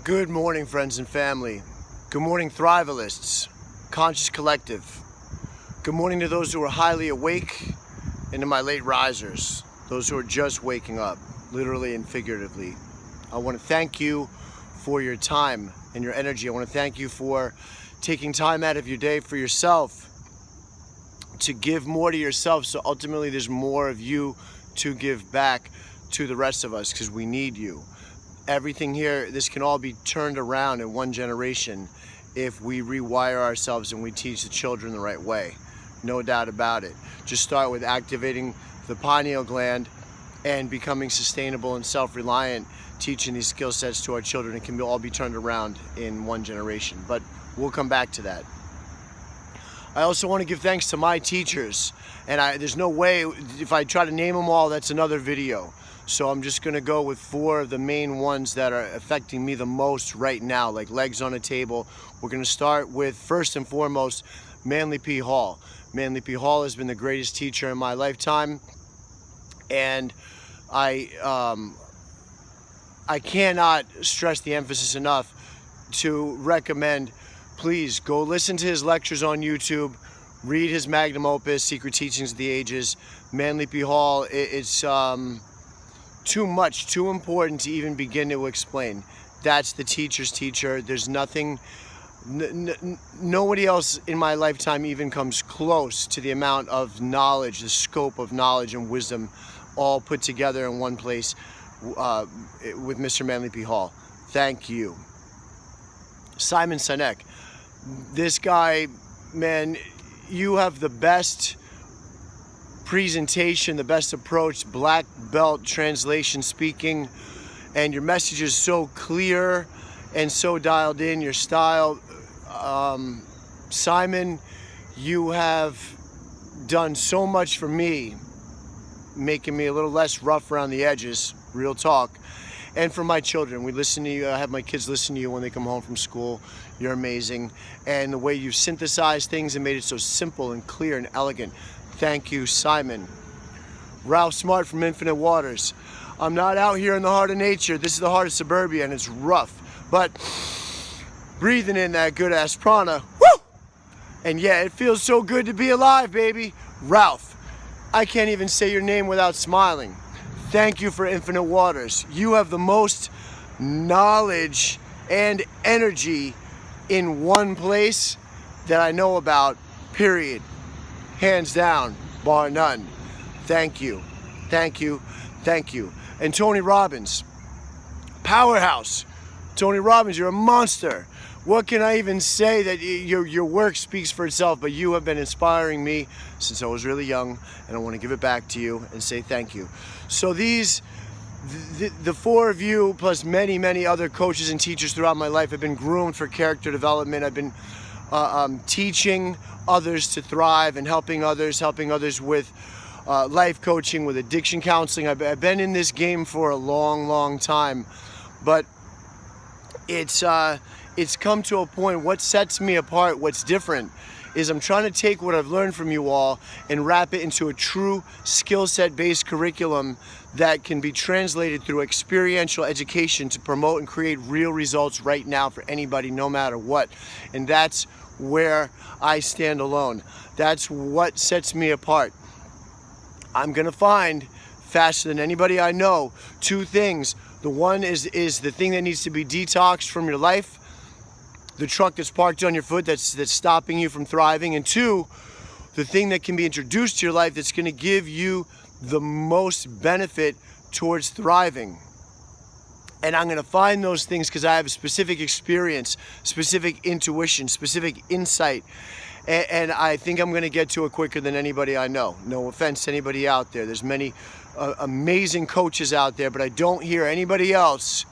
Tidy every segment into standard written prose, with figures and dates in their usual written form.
Good morning, friends and family. Good morning, Thrivalists, Conscious Collective. Good morning to those who are highly awake and to my late risers, those who are just waking up, literally and figuratively. I want to thank you for your time and your energy. I want to thank you for taking time out of your day for yourself to give more to yourself, so ultimately there's more of you to give back to the rest of us, because we need you. Everything here, this can all be turned around in one generation if we rewire ourselves and we teach the children the right way. No doubt about it. Just start with activating the pineal gland and becoming sustainable and self-reliant, teaching these skill sets to our children. It can all be turned around in one generation, but we'll come back to that. I also want to give thanks to my teachers, and there's no way, if I try to name them all, that's another video. So I'm just going to go with 4 of the main ones that are affecting me the most right now, like legs on a table. We're going to start with, first and foremost, Manly P. Hall. Manly P. Hall has been the greatest teacher in my lifetime, and I cannot stress the emphasis enough to recommend, please go listen to his lectures on YouTube, read his magnum opus, Secret Teachings of the Ages. Manly P. Hall, it's too much, too important to even begin to explain. That's the teacher's teacher. There's nothing, nobody else in my lifetime even comes close to the amount of knowledge, the scope of knowledge and wisdom all put together in one place with Mr. Manly P. Hall. Thank you. Sinek. This guy, man, you have the best presentation, the best approach, black belt translation speaking, and your message is so clear and so dialed in, your style. Simon, you have done so much for me, making me a little less rough around the edges, real talk. And for my children, we listen to you. I have my kids listen to you when they come home from school. You're amazing. And the way you've synthesized things and made it so simple and clear and elegant. Thank you, Simon. Ralph Smart from Infinite Waters. I'm not out here in the heart of nature. This is the heart of suburbia, and it's rough. But breathing in that good-ass prana, woo! And yeah, it feels so good to be alive, baby. Ralph, I can't even say your name without smiling. Thank you for Infinite Waters. You have the most knowledge and energy in one place that I know about, period. Hands down, bar none. Thank you, thank you, thank you. And Tony Robbins, powerhouse. Tony Robbins, you're a monster. What can I even say? That your work speaks for itself, but you have been inspiring me since I was really young, and I want to give it back to you and say thank you. So the 4 of you, plus many, many other coaches and teachers throughout my life, have been groomed for character development. I've been teaching others to thrive and helping others with life coaching, with addiction counseling. I've been in this game for a long, long time, but it's come to a point. What sets me apart, what's different, is I'm trying to take what I've learned from you all and wrap it into a true skill set based curriculum that can be translated through experiential education to promote and create real results right now for anybody, no matter what. And that's where I stand alone. That's what sets me apart. I'm gonna find, faster than anybody I know, 2 things. The one is the thing that needs to be detoxed from your life, the truck that's parked on your foot that's stopping you from thriving, and 2, the thing that can be introduced to your life that's gonna give you the most benefit towards thriving. And I'm going to find those things because I have a specific experience, specific intuition, specific insight. And I think I'm going to get to it quicker than anybody I know. No offense to anybody out there. There's many amazing coaches out there, but I don't hear anybody else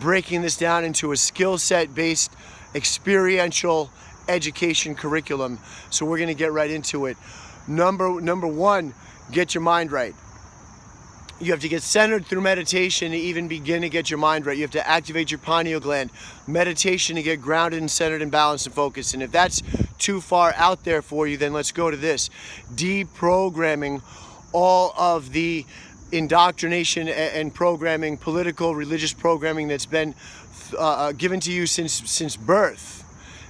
breaking this down into a skill set based experiential education curriculum. So we're going to get right into it. Number 1, get your mind right. You have to get centered through meditation to even begin to get your mind right. You have to activate your pineal gland. Meditation to get grounded and centered and balanced and focused. And if that's too far out there for you, then let's go to this. Deprogramming all of the indoctrination and programming, political, religious programming that's been given to you since birth.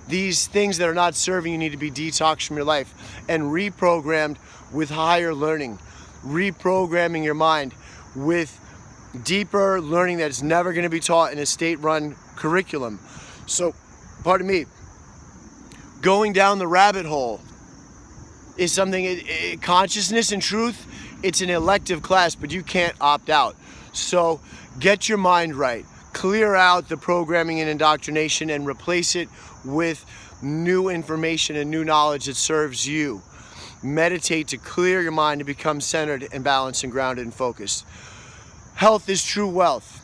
These things that are not serving you need to be detoxed from your life and reprogrammed with higher learning, reprogramming your mind with deeper learning that is never going to be taught in a state-run curriculum. So, pardon me, going down the rabbit hole is something, consciousness and truth, it's an elective class, but you can't opt out. So get your mind right. Clear out the programming and indoctrination and replace it with new information and new knowledge that serves you. Meditate to clear your mind to become centered and balanced and grounded and focused. Health is true wealth.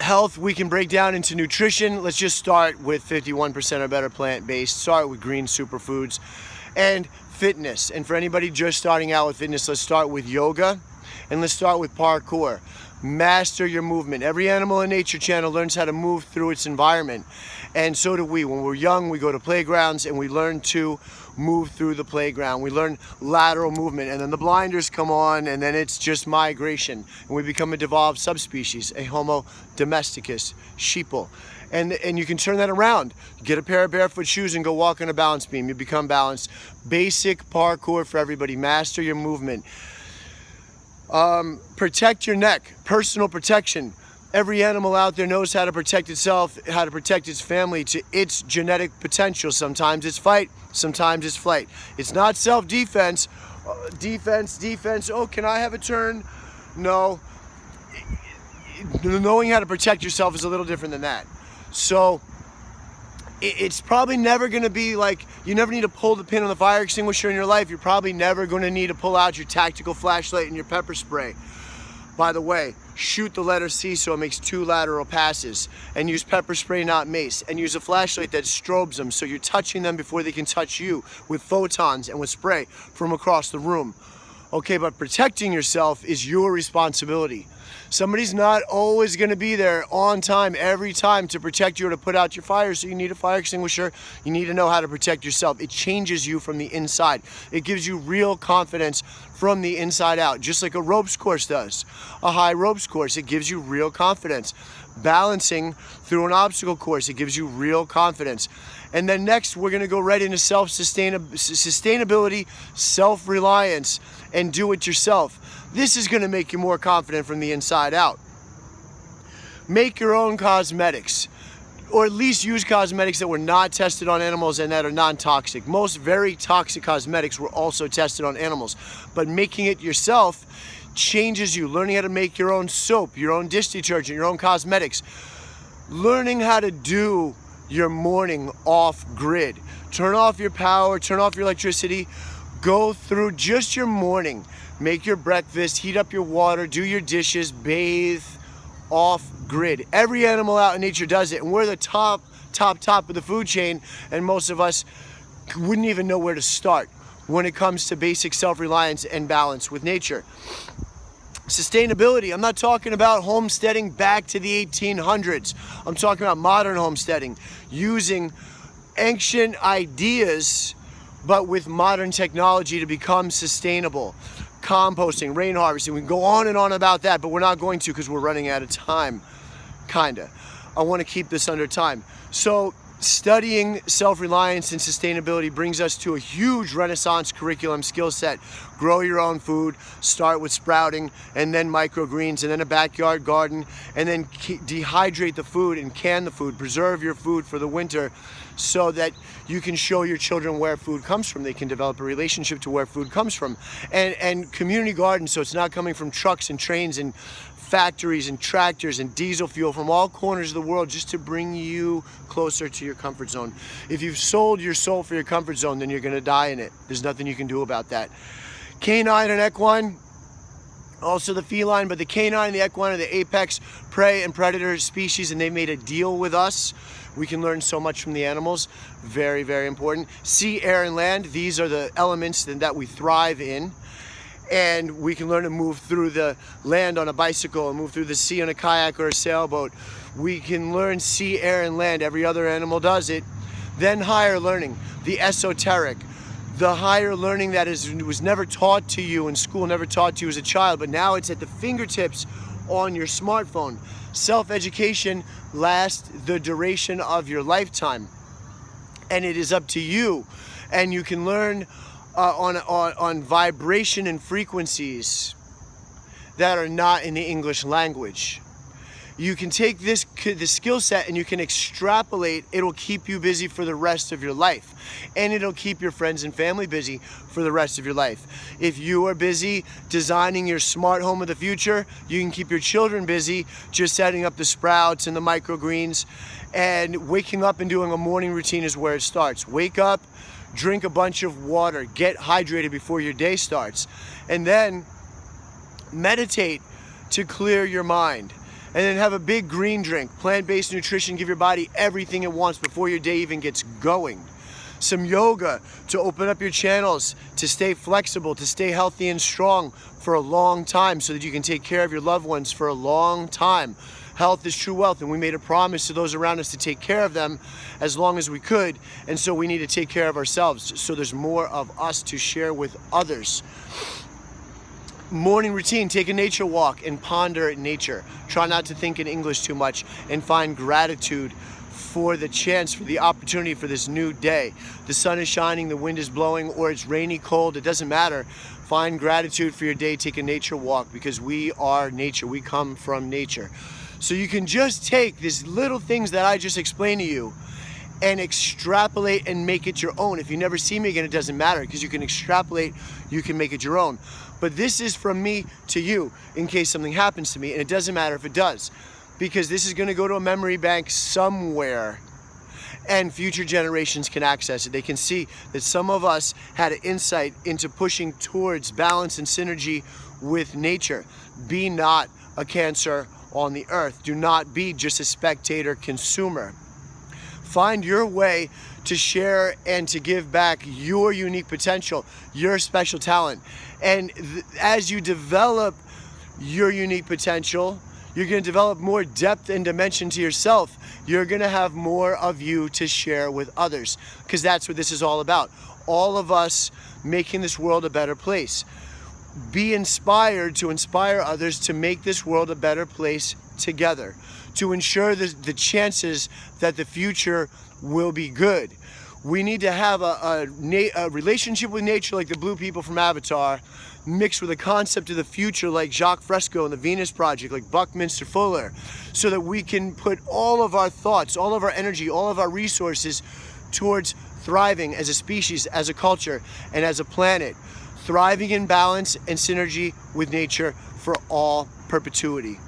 Health we can break down into nutrition. Let's just start with 51% or better plant-based. Start with green superfoods. And fitness. And for anybody just starting out with fitness, let's start with yoga and let's start with parkour. Master your movement. Every animal in Nature Channel learns how to move through its environment. And so do we. When we're young, we go to playgrounds and we learn to move through the playground. We learn lateral movement, and then the blinders come on, and then it's just migration. And we become a devolved subspecies, a Homo domesticus, sheeple. And you can turn that around. Get a pair of barefoot shoes and go walk on a balance beam. You become balanced. Basic parkour for everybody. Master your movement. Protect your neck. Personal protection. Every animal out there knows how to protect itself, how to protect its family to its genetic potential. Sometimes it's fight, sometimes it's flight. It's not self-defense. Defense. Oh, can I have a turn? No. Knowing how to protect yourself is a little different than that. So it's probably never going to be like, you never need to pull the pin on the fire extinguisher in your life. You're probably never going to need to pull out your tactical flashlight and your pepper spray. By the way, shoot the letter C so it makes 2 lateral passes, and use pepper spray, not mace, and use a flashlight that strobes them so you're touching them before they can touch you with photons and with spray from across the room. Okay, but protecting yourself is your responsibility. Somebody's not always going to be there on time every time to protect you or to put out your fire, so you need a fire extinguisher. You need to know how to protect yourself. It changes you from the inside. It gives you real confidence from the inside out, just like a ropes course does. A high ropes course, it gives you real confidence. Balancing through an obstacle course, it gives you real confidence. And then next, we're going to go right into sustainability, self-reliance, and do it yourself. This is going to make you more confident from the inside out. Make your own cosmetics, or at least use cosmetics that were not tested on animals and that are non-toxic. Most very toxic cosmetics were also tested on animals, but making it yourself changes you. Learning how to make your own soap, your own dish detergent, your own cosmetics. Learning how to do your morning off-grid. Turn off your power, turn off your electricity, go through just your morning. Make your breakfast, heat up your water, do your dishes, bathe off-grid. Every animal out in nature does it, and we're the top of the food chain, and most of us wouldn't even know where to start when it comes to basic self-reliance and balance with nature. Sustainability, I'm not talking about homesteading back to the 1800s. I'm talking about modern homesteading, using ancient ideas but with modern technology to become sustainable. Composting, rain harvesting, we can go on and on about that, but we're not going to because we're running out of time, kinda. I want to keep this under time. So studying self-reliance and sustainability brings us to a huge Renaissance curriculum skill set. Grow your own food, start with sprouting, and then microgreens, and then a backyard garden, and then dehydrate the food and can the food, preserve your food for the winter so that you can show your children where food comes from. They can develop a relationship to where food comes from. And community gardens, so it's not coming from trucks and trains and factories and tractors and diesel fuel from all corners of the world just to bring you closer to your comfort zone. If you've sold your soul for your comfort zone, then you're going to die in it. There's nothing you can do about that. Canine and equine, also the feline, but the canine and the equine are the apex prey and predator species, and they made a deal with us. We can learn so much from the animals. Very, very important. Sea, air, and land, these are the elements that we thrive in. And we can learn to move through the land on a bicycle and move through the sea on a kayak or a sailboat. We can learn sea, air, and land. Every other animal does it. Then higher learning, the esoteric, the higher learning that was never taught to you in school, never taught to you as a child, but now it's at the fingertips on your smartphone. Self-education lasts the duration of your lifetime, and it is up to you. And you can learn on vibration and frequencies that are not in the English language. You can take the skill set and you can extrapolate. It'll keep you busy for the rest of your life, and it'll keep your friends and family busy for the rest of your life. If you are busy designing your smart home of the future, you can keep your children busy just setting up the sprouts and the microgreens, and waking up and doing a morning routine is where it starts. Wake up, drink a bunch of water, get hydrated before your day starts, and then meditate to clear your mind. And then have a big green drink, plant-based nutrition, give your body everything it wants before your day even gets going. Some yoga to open up your channels, to stay flexible, to stay healthy and strong for a long time so that you can take care of your loved ones for a long time. Health is true wealth, and we made a promise to those around us to take care of them as long as we could, and so we need to take care of ourselves so there's more of us to share with others. Morning routine, take a nature walk and ponder nature. Try not to think in English too much and find gratitude for the chance, for the opportunity for this new day. The sun is shining, the wind is blowing, or it's rainy, cold, it doesn't matter. Find gratitude for your day, take a nature walk, because we are nature, we come from nature. So you can just take these little things that I just explained to you and extrapolate and make it your own. If you never see me again, it doesn't matter, because you can extrapolate, you can make it your own. But this is from me to you in case something happens to me, and it doesn't matter if it does, because this is going to go to a memory bank somewhere, and future generations can access it. They can see that some of us had an insight into pushing towards balance and synergy with nature. Be not a cancer on the earth. Do not be just a spectator consumer. Find your way to share and to give back your unique potential, your special talent. And as you develop your unique potential, you're going to develop more depth and dimension to yourself. You're going to have more of you to share with others, because that's what this is all about. All of us making this world a better place. Be inspired to inspire others to make this world a better place together, to ensure the chances that the future will be good. We need to have a relationship with nature like the blue people from Avatar, mixed with a concept of the future like Jacques Fresco and the Venus Project, like Buckminster Fuller, so that we can put all of our thoughts, all of our energy, all of our resources towards thriving as a species, as a culture, and as a planet, thriving in balance and synergy with nature for all perpetuity.